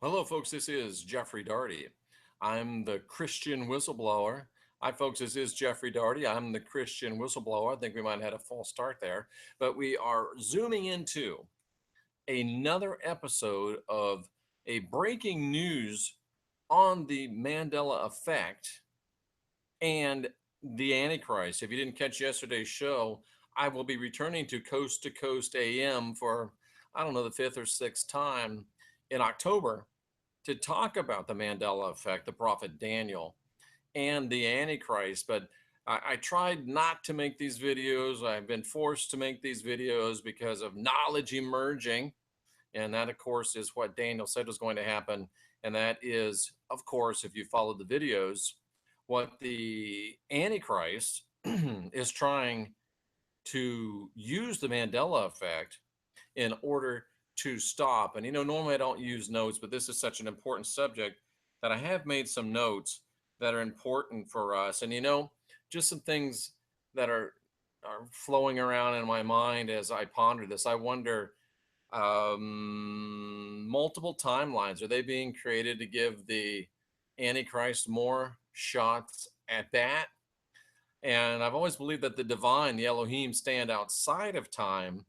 Hello, folks. This is Jeffrey Darty. I'm the Christian whistleblower. Hi, folks. This is Jeffrey Darty. I'm the Christian whistleblower. I think we might have had a false start there, but we are zooming into another episode of a breaking news on the Mandela effect and the Antichrist. If you didn't catch yesterday's show, I will be returning to Coast AM for, I don't know, the fifth or sixth time in October to talk about the Mandela effect, the prophet Daniel, and the Antichrist. But I tried not to make these videos. I've been forced to make these videos because of knowledge emerging. And that, of course, is what Daniel said was going to happen. And that is, of course, if you follow the videos, what the Antichrist is trying to use the Mandela effect in order to stop. And normally I don't use notes, but this is such an important subject that I have made some notes that are important for us. And just some things that are flowing around in my mind as I ponder this. I wonder, multiple timelines, are they being created to give the Antichrist more shots at bat? And I've always believed that the divine, the Elohim, stand outside of time,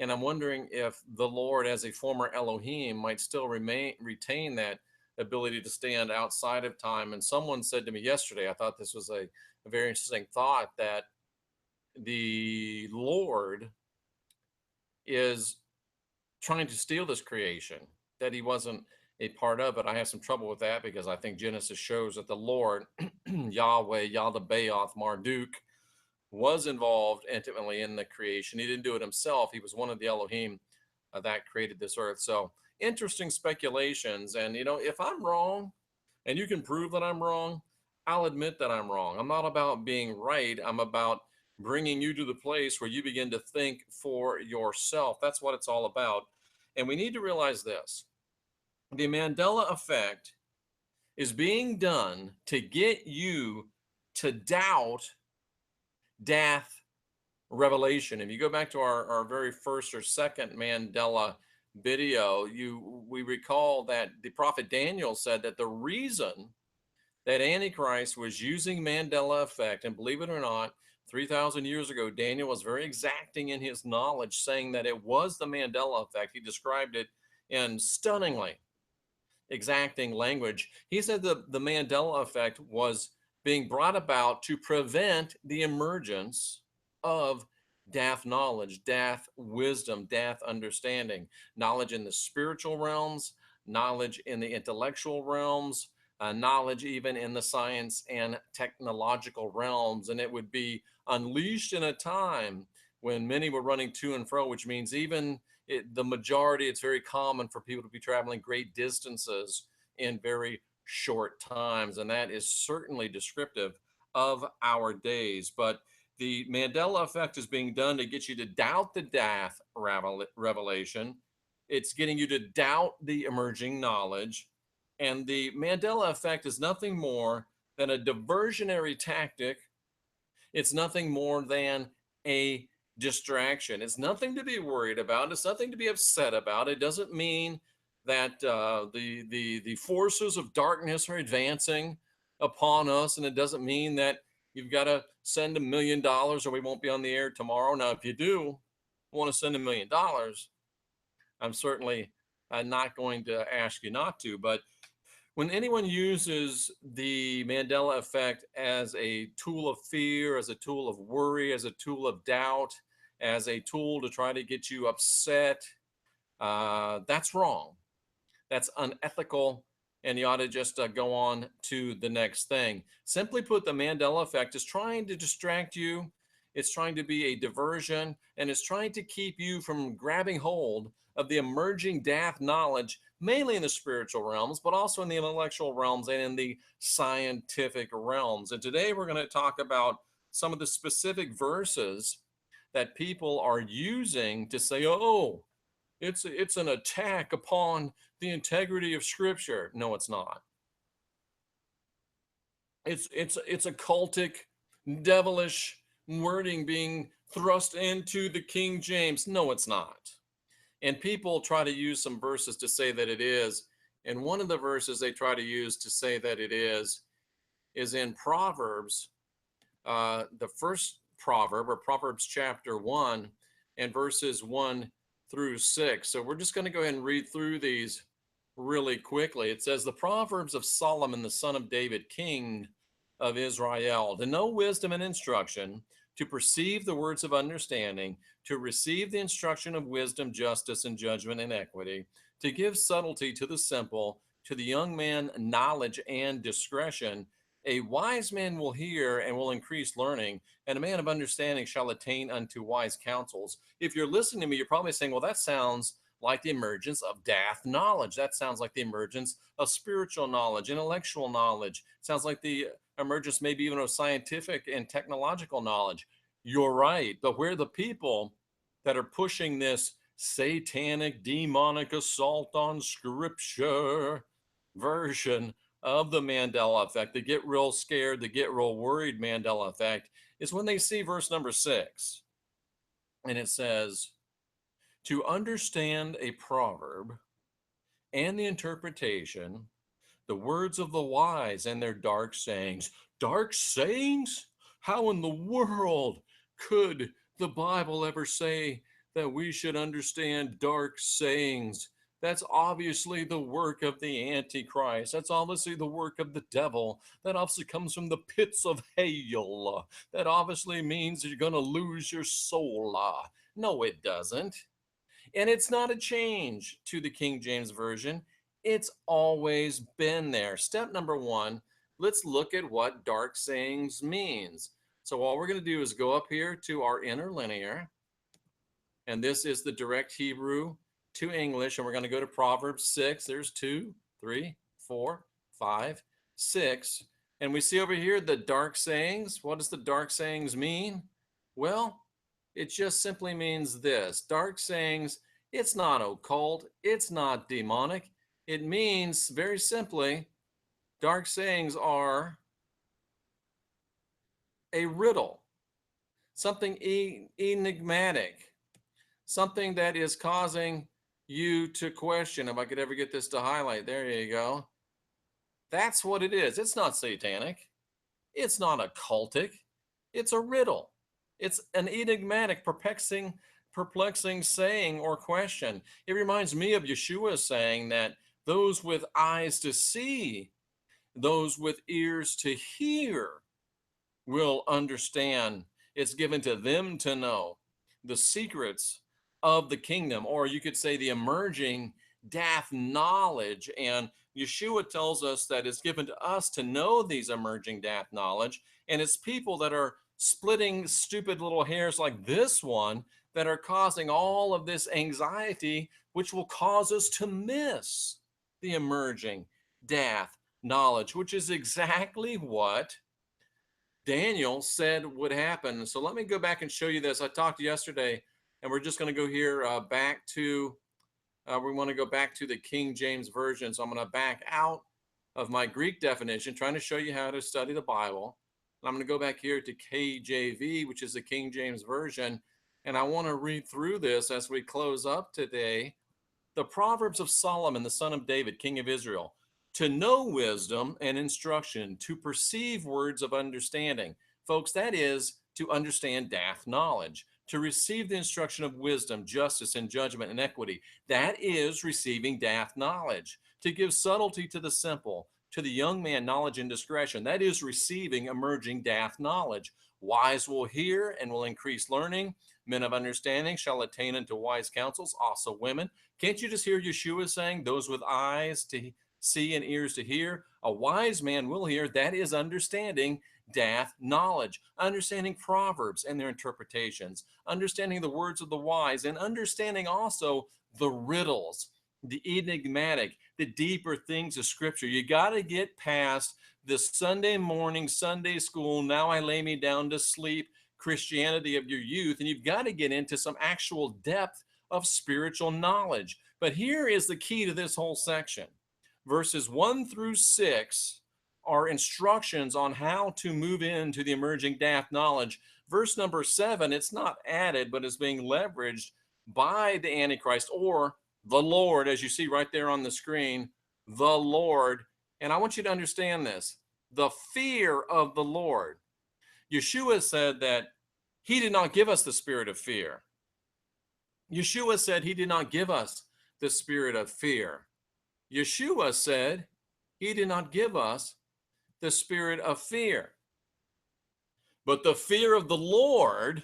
and I'm wondering if the Lord, as a former Elohim, might still retain that ability to stand outside of time. And someone said to me yesterday, I thought this was a very interesting thought, that the Lord is trying to steal this creation, that he wasn't a part of it. I have some trouble with that because I think Genesis shows that the Lord, Yahweh, Yaldabaoth, Marduk, was involved intimately in the creation. He didn't do it himself. He was one of the Elohim that created this earth. So interesting speculations. And, if I'm wrong and you can prove that I'm wrong, I'll admit that I'm wrong. I'm not about being right. I'm about bringing you to the place where you begin to think for yourself. That's what it's all about. And we need to realize this: the Mandela effect is being done to get you to doubt death revelation. If you go back to our very first or second Mandela video, we recall that the prophet Daniel said that the reason that Antichrist was using Mandela effect, and believe it or not, 3,000 years ago, Daniel was very exacting in his knowledge, saying that it was the Mandela effect. He described it in stunningly exacting language. He said the Mandela effect was being brought about to prevent the emergence of daft knowledge, daft wisdom, daft understanding, knowledge in the spiritual realms, knowledge in the intellectual realms, knowledge even in the science and technological realms. And it would be unleashed in a time when many were running to and fro, which means even the majority, it's very common for people to be traveling great distances in very short times. And that is certainly descriptive of our days. But the Mandela effect is being done to get you to doubt the death revelation. It's getting you to doubt the emerging knowledge. And the Mandela effect is nothing more than a diversionary tactic. It's nothing more than a distraction. It's nothing to be worried about. It's nothing to be upset about. It doesn't mean that the forces of darkness are advancing upon us, and it doesn't mean that you've got to send $1 million or we won't be on the air tomorrow. Now, if you do want to send $1 million, I'm certainly not going to ask you not to. But when anyone uses the Mandela effect as a tool of fear, as a tool of worry, as a tool of doubt, as a tool to try to get you upset, that's wrong. That's unethical, and you ought to just go on to the next thing. Simply put, the Mandela effect is trying to distract you. It's trying to be a diversion, and it's trying to keep you from grabbing hold of the emerging daft knowledge, mainly in the spiritual realms, but also in the intellectual realms and in the scientific realms. And today we're going to talk about some of the specific verses that people are using to say, oh, it's an attack upon the integrity of Scripture. No, it's not. It's a cultic, devilish wording being thrust into the King James. No, it's not. And people try to use some verses to say that it is. And one of the verses they try to use to say that it is in Proverbs, the first proverb, or Proverbs chapter 1, and verses 1 through 6. So we're just going to go ahead and read through these really quickly. It says, the Proverbs of Solomon, the son of David, king of Israel, to know wisdom and instruction, to perceive the words of understanding, to receive the instruction of wisdom, justice, and judgment and equity, to give subtlety to the simple, to the young man knowledge and discretion. A wise man will hear and will increase learning, and a man of understanding shall attain unto wise counsels. If you're listening to me, you're probably saying, well, that sounds like the emergence of daft knowledge. That sounds like the emergence of spiritual knowledge, intellectual knowledge. It sounds like the emergence maybe even of scientific and technological knowledge. You're right. But we're the people that are pushing this satanic, demonic assault on scripture version of the Mandela effect. They get real scared, they get real worried. Mandela effect is when they see verse number 6, and it says, to understand a proverb and the interpretation, the words of the wise and their dark sayings. Dark sayings? How in the world could the Bible ever say that we should understand dark sayings? That's obviously the work of the Antichrist. That's obviously the work of the devil. That obviously comes from the pits of hell. That obviously means you're going to lose your soul. No, it doesn't. And it's not a change to the King James Version. It's always been there. Step number 1, let's look at what dark sayings means. So all we're going to do is go up here to our interlinear, and this is the direct Hebrew to English, and we're going to go to Proverbs 6. There's 2, 3, 4, 5, 6. And we see over here the dark sayings. What does the dark sayings mean? Well, it just simply means this. Dark sayings, it's not occult, it's not demonic. It means, very simply, dark sayings are a riddle, something enigmatic, something that is causing you to question. If I could ever get this to highlight, there you go. That's what it is. It's not satanic. It's not occultic. It's a riddle. It's an enigmatic, perplexing saying or question. It reminds me of Yeshua saying that those with eyes to see, those with ears to hear will understand. It's given to them to know the secrets of the kingdom, or you could say the emerging daft knowledge. And Yeshua tells us that it's given to us to know these emerging daft knowledge. And it's people that are splitting stupid little hairs like this one that are causing all of this anxiety, which will cause us to miss the emerging daft knowledge, which is exactly what Daniel said would happen. So let me go back and show you this. I talked yesterday, and we're just going to go here back to, we want to go back to the King James Version. So I'm going to back out of my Greek definition, trying to show you how to study the Bible. And I'm going to go back here to KJV, which is the King James Version. And I want to read through this as we close up today. The Proverbs of Solomon, the son of David, king of Israel, to know wisdom and instruction, to perceive words of understanding. Folks, that is to understand daft knowledge, to receive the instruction of wisdom, justice, and judgment and equity. That is receiving daft knowledge. To give subtlety to the simple, to the young man knowledge and discretion. That is receiving emerging daft knowledge. Wise will hear and will increase learning. Men of understanding shall attain unto wise counsels, also women. Can't you just hear Yeshua saying, those with eyes to see and ears to hear? A wise man will hear. That is understanding daft knowledge, understanding proverbs and their interpretations, understanding the words of the wise, and understanding also the riddles, the enigmatic, the deeper things of Scripture. You got to get past the Sunday morning, Sunday school, now I lay me down to sleep Christianity of your youth, and you've got to get into some actual depth of spiritual knowledge. But here is the key to this whole section. Verses 1 through 6 are instructions on how to move into the emerging daft knowledge. Verse number 7, it's not added, but is being leveraged by the Antichrist or the Lord, as you see right there on the screen, the Lord. And I want you to understand this, the fear of the Lord. Yeshua said that he did not give us the spirit of fear. Yeshua said he did not give us the spirit of fear. Yeshua said he did not give us the spirit of fear. But the fear of the Lord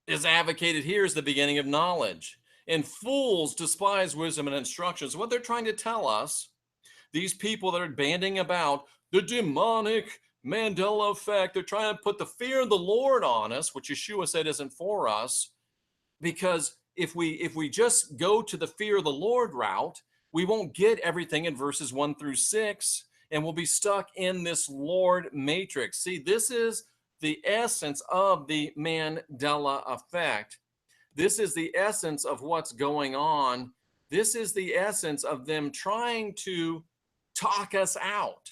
is advocated here as the beginning of knowledge. And fools despise wisdom and instructions. What they're trying to tell us, these people that are banding about the demonic Mandela effect, they're trying to put the fear of the Lord on us, which Yeshua said isn't for us. Because if we just go to the fear of the Lord route, we won't get everything in verses 1-6, and we'll be stuck in this Lord matrix. See, this is the essence of the Mandela effect. This is the essence of what's going on. This is the essence of them trying to talk us out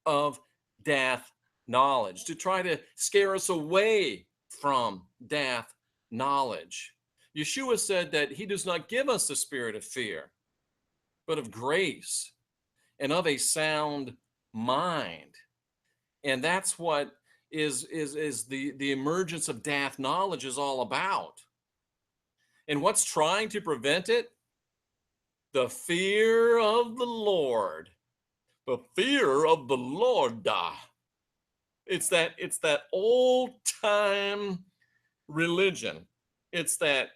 of death knowledge, to try to scare us away from death knowledge. Yeshua said that he does not give us the spirit of fear, but of grace and of a sound mind. And that's what is the emergence of death knowledge is all about. And what's trying to prevent it? The fear of the Lord. The fear of the Lord. It's that old time religion. It's that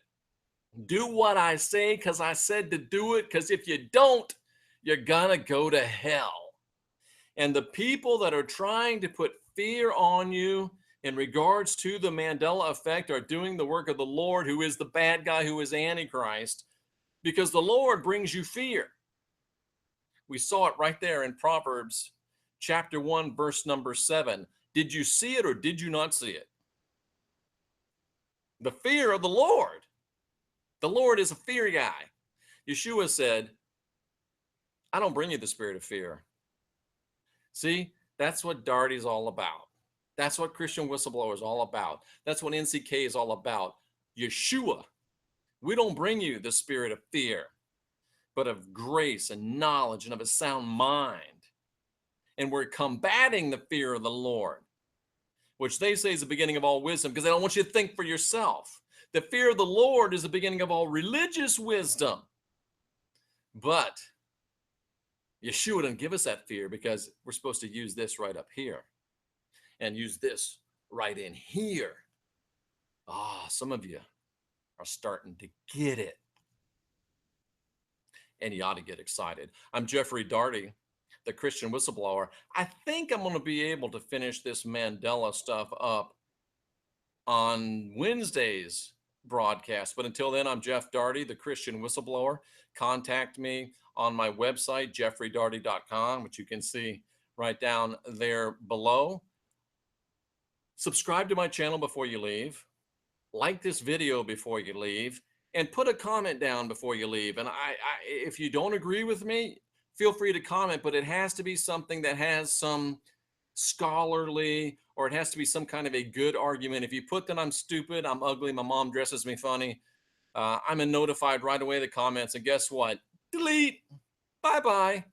do what I say because I said to do it, because if you don't, you're gonna go to hell. And the people that are trying to put fear on you in regards to the Mandela effect are doing the work of the Lord, who is the bad guy, who is Antichrist, because the Lord brings you fear. We saw it right there in Proverbs chapter 1, verse number 7. Did you see it or did you not see it? The fear of the Lord. The Lord is a fear guy. Yeshua said, I don't bring you the spirit of fear. See, that's what Darty's all about. That's what Christian Whistleblower is all about. That's what NCK is all about. Yeshua, we don't bring you the spirit of fear, but of grace and knowledge and of a sound mind. And we're combating the fear of the Lord, which they say is the beginning of all wisdom, because they don't want you to think for yourself. The fear of the Lord is the beginning of all religious wisdom. But Yeshua didn't give us that fear, because we're supposed to use this right up here and use this right in here. Some of you are starting to get it. And you ought to get excited. I'm Jeffrey Darty, the Christian Whistleblower. I think I'm going to be able to finish this Mandela stuff up on Wednesday's broadcast. But until then, I'm Jeff Darty, the Christian Whistleblower. Contact me on my website, jeffreydarty.com, which you can see right down there below. Subscribe to my channel before you leave. Like this video before you leave. And put a comment down before you leave. And if you don't agree with me, feel free to comment, but it has to be something that has some scholarly, or it has to be some kind of a good argument. If you put that I'm stupid, I'm ugly, my mom dresses me funny, I'm notified right away the comments. And guess what? Delete. Bye-bye.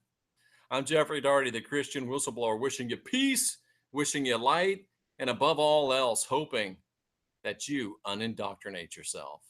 I'm Jeffrey Darty, the Christian Whistleblower, wishing you peace, wishing you light, and above all else, hoping that you unindoctrinate yourself.